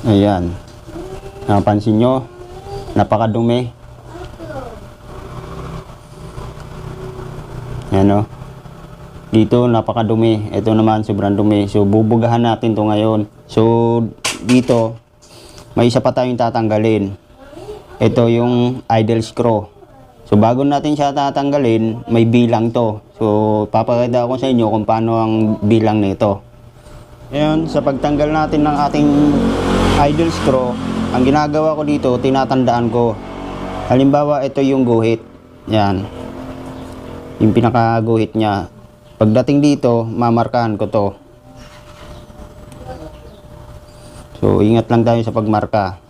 Ayan. Napansin nyo, napakadumi. Ayan o. Dito, napakadumi. Ito naman, sobrang dumi. So, bubugahan natin to ngayon. So, dito, may isa pa tayong tatanggalin. Ito yung idle screw. So, bago natin siya tatanggalin, may bilang to. So, papakita ko sa inyo kung paano ang bilang nito. Ngayon, sa pagtanggal natin ng ating idle screw, ang ginagawa ko dito, tinatandaan ko. Halimbawa, ito yung guhit. Yan. Yung pinakaguhit niya. Pagdating dito, mamarkahan ko to. So, ingat lang tayo sa pagmarka.